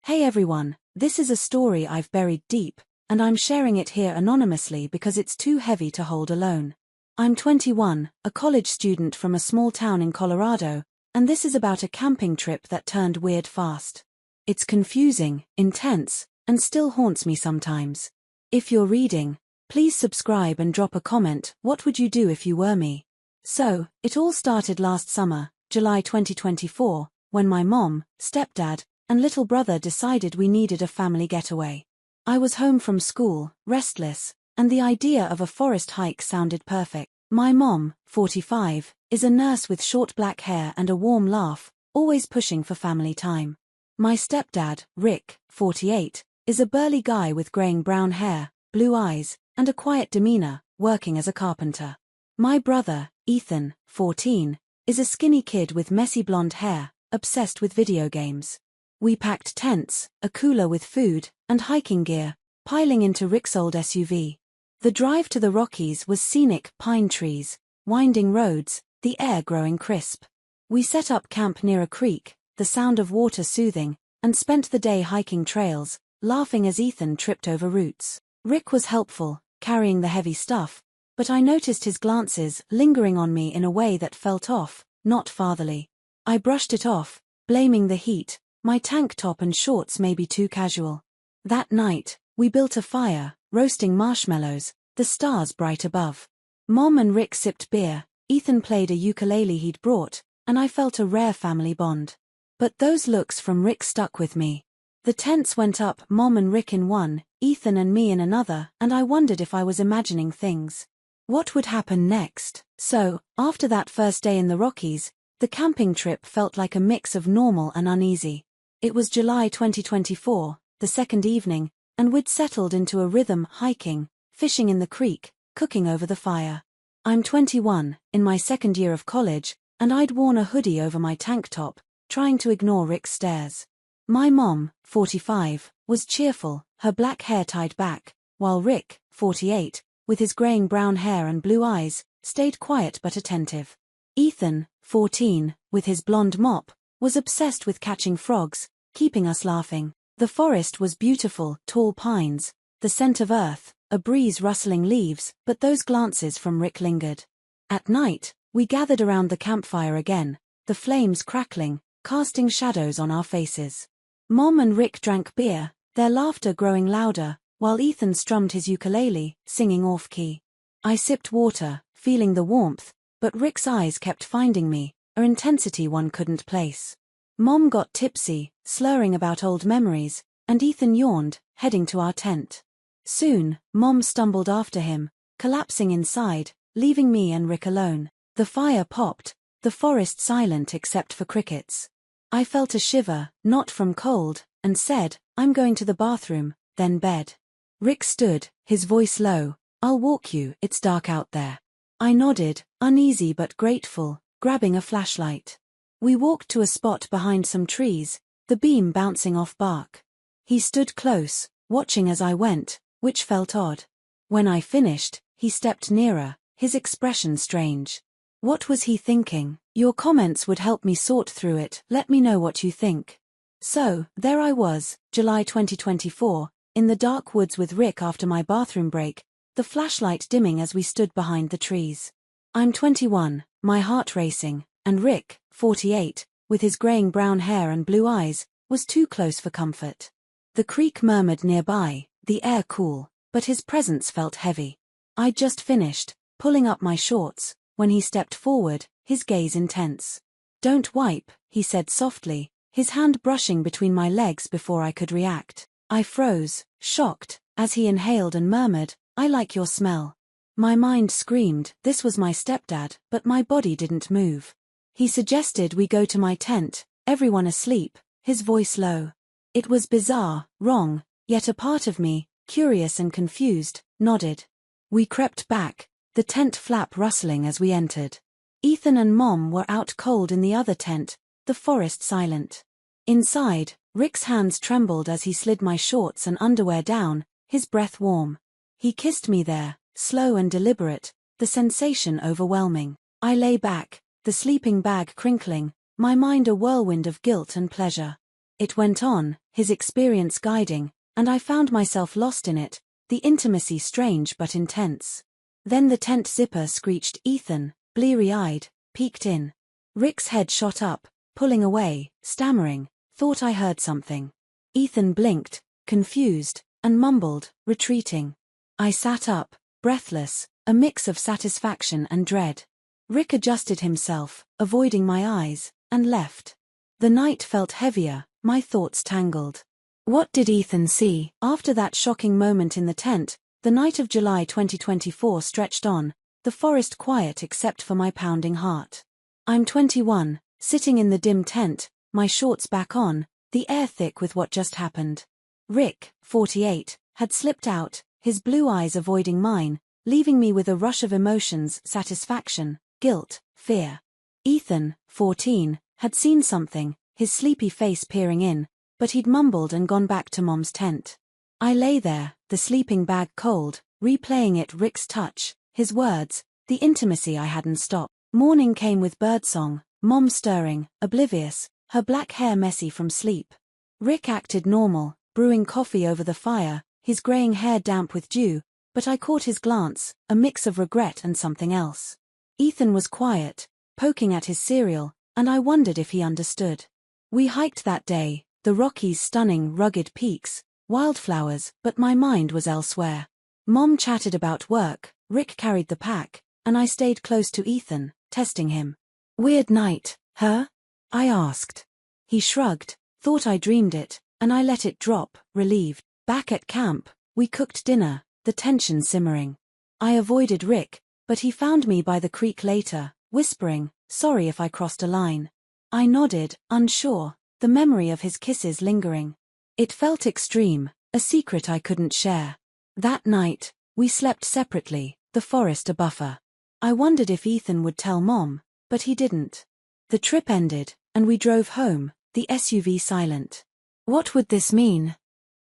Hey everyone, this is a story I've buried deep, and I'm sharing it here anonymously because it's too heavy to hold alone. I'm 21, a college student from a small town in Colorado, and this is about a camping trip that turned weird fast. It's confusing, intense, and still haunts me sometimes. If you're reading, please subscribe and drop a comment. What would you do if you were me? So, it all started last summer, July 2024, when my mom, stepdad, and little brother decided we needed a family getaway. I was home from school, restless, and the idea of a forest hike sounded perfect. My mom, 45, is a nurse with short black hair and a warm laugh, always pushing for family time. My stepdad, Rick, 48, is a burly guy with graying brown hair, blue eyes, and a quiet demeanor, working as a carpenter. My brother, Ethan, 14, is a skinny kid with messy blonde hair, obsessed with video games. We packed tents, a cooler with food, and hiking gear, piling into Rick's old SUV. The drive to the Rockies was scenic: pine trees, winding roads, the air growing crisp. We set up camp near a creek, the sound of water soothing, and spent the day hiking trails, laughing as Ethan tripped over roots. Rick was helpful, carrying the heavy stuff, but I noticed his glances lingering on me in a way that felt off, not fatherly. I brushed it off, blaming the heat. My tank top and shorts may be too casual. That night, we built a fire, roasting marshmallows, the stars bright above. Mom and Rick sipped beer, Ethan played a ukulele he'd brought, and I felt a rare family bond. But those looks from Rick stuck with me. The tents went up, Mom and Rick in one, Ethan and me in another, and I wondered if I was imagining things. What would happen next? So, after that first day in the Rockies, the camping trip felt like a mix of normal and uneasy. It was July 2024, the second evening, and we'd settled into a rhythm: hiking, fishing in the creek, cooking over the fire. I'm 21, in my second year of college, and I'd worn a hoodie over my tank top, trying to ignore Rick's stares. My mom, 45, was cheerful, her black hair tied back, while Rick, 48, with his graying brown hair and blue eyes, stayed quiet but attentive. Ethan, 14, with his blonde mop, was obsessed with catching frogs, keeping us laughing. The forest was beautiful: tall pines, the scent of earth, a breeze rustling leaves, but those glances from Rick lingered. At night, we gathered around the campfire again, the flames crackling, casting shadows on our faces. Mom and Rick drank beer, their laughter growing louder, while Ethan strummed his ukulele, singing off-key. I sipped water, feeling the warmth, but Rick's eyes kept finding me, an intensity one couldn't place. Mom got tipsy, slurring about old memories, and Ethan yawned, heading to our tent. Soon, Mom stumbled after him, collapsing inside, leaving me and Rick alone. The fire popped, the forest silent except for crickets. I felt a shiver, not from cold, and said, "I'm going to the bathroom, then bed." Rick stood, his voice low, "I'll walk you, it's dark out there." I nodded, uneasy but grateful, grabbing a flashlight. We walked to a spot behind some trees, the beam bouncing off bark. He stood close, watching as I went, which felt odd. When I finished, he stepped nearer, his expression strange. What was he thinking? Your comments would help me sort through it. Let me know what you think. So, there I was, July 2024, in the dark woods with Rick after my bathroom break, the flashlight dimming as we stood behind the trees. I'm 21, my heart racing, and Rick, 48, with his graying brown hair and blue eyes, was too close for comfort. The creek murmured nearby, the air cool, but his presence felt heavy. I'd just finished, pulling up my shorts, when he stepped forward, his gaze intense. "Don't wipe," he said softly, his hand brushing between my legs before I could react. I froze, shocked, as he inhaled and murmured, "I like your smell." My mind screamed, this was my stepdad, but my body didn't move. He suggested we go to my tent, everyone asleep, his voice low. It was bizarre, wrong, yet a part of me, curious and confused, nodded. We crept back, the tent flap rustling as we entered. Ethan and Mom were out cold in the other tent, the forest silent. Inside, Rick's hands trembled as he slid my shorts and underwear down, his breath warm. He kissed me there, slow and deliberate, the sensation overwhelming. I lay back, the sleeping bag crinkling, my mind a whirlwind of guilt and pleasure. It went on, his experience guiding, and I found myself lost in it, the intimacy strange but intense. Then the tent zipper screeched. Ethan, bleary-eyed, peeked in. Rick's head shot up, pulling away, stammering, "Thought I heard something." Ethan blinked, confused, and mumbled, retreating. I sat up, breathless, a mix of satisfaction and dread. Rick adjusted himself, avoiding my eyes, and left. The night felt heavier, my thoughts tangled. What did Ethan see? After that shocking moment in the tent, the night of July 2024 stretched on, the forest quiet except for my pounding heart. I'm 21, sitting in the dim tent, my shorts back on, the air thick with what just happened. Rick, 48, had slipped out, his blue eyes avoiding mine, leaving me with a rush of emotions: satisfaction, guilt, fear. Ethan, 14, had seen something, his sleepy face peering in, but he'd mumbled and gone back to Mom's tent. I lay there, the sleeping bag cold, replaying it: Rick's touch, his words, the intimacy I hadn't stopped. Morning came with birdsong, Mom stirring, oblivious, her black hair messy from sleep. Rick acted normal, brewing coffee over the fire, his graying hair damp with dew, but I caught his glance, a mix of regret and something else. Ethan was quiet, poking at his cereal, and I wondered if he understood. We hiked that day, the Rockies' stunning, rugged peaks, wildflowers, but my mind was elsewhere. Mom chatted about work, Rick carried the pack, and I stayed close to Ethan, testing him. "Weird night, huh?" I asked. He shrugged, thought I dreamed it, and I let it drop, relieved. Back at camp, we cooked dinner, the tension simmering. I avoided Rick, but he found me by the creek later, whispering, "Sorry if I crossed a line." I nodded, unsure, the memory of his kisses lingering. It felt extreme, a secret I couldn't share. That night, we slept separately, the forest a buffer. I wondered if Ethan would tell Mom, but he didn't. The trip ended, and we drove home, the SUV silent. What would this mean?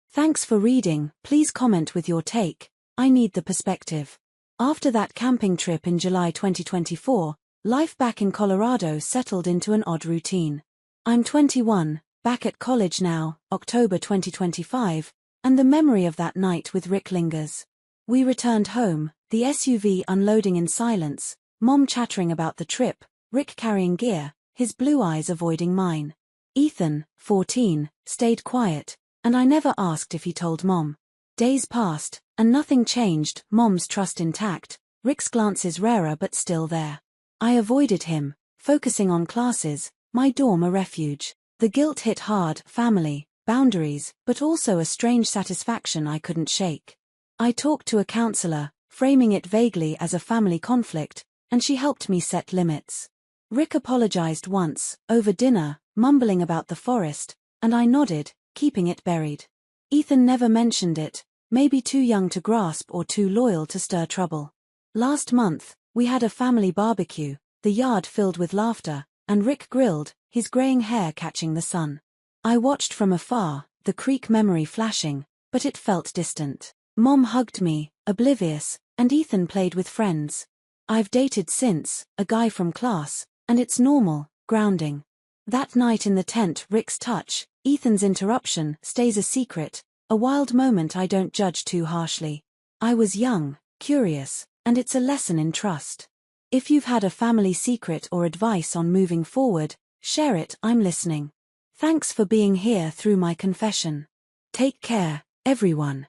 Thanks for reading. Please comment with your take, I need the perspective. After that camping trip in July 2024, life back in Colorado settled into an odd routine. I'm 21, back at college now, October 2025, and the memory of that night with Rick lingers. We returned home, the SUV unloading in silence, Mom chattering about the trip, Rick carrying gear, his blue eyes avoiding mine. Ethan, 14, stayed quiet, and I never asked if he told Mom. Days passed, and nothing changed, Mom's trust intact, Rick's glances rarer but still there. I avoided him, focusing on classes, my dorm a refuge. The guilt hit hard: family, boundaries, but also a strange satisfaction I couldn't shake. I talked to a counselor, framing it vaguely as a family conflict, and she helped me set limits. Rick apologized once, over dinner, mumbling about the forest, and I nodded, keeping it buried. Ethan never mentioned it, maybe too young to grasp or too loyal to stir trouble. Last month, we had a family barbecue, the yard filled with laughter, and Rick grilled, his graying hair catching the sun. I watched from afar, the creek memory flashing, but it felt distant. Mom hugged me, oblivious, and Ethan played with friends. I've dated since, a guy from class, and it's normal, grounding. That night in the tent, Rick's touch, Ethan's interruption, stays a secret, a wild moment I don't judge too harshly. I was young, curious, and it's a lesson in trust. If you've had a family secret or advice on moving forward, share it, I'm listening. Thanks for being here through my confession. Take care, everyone.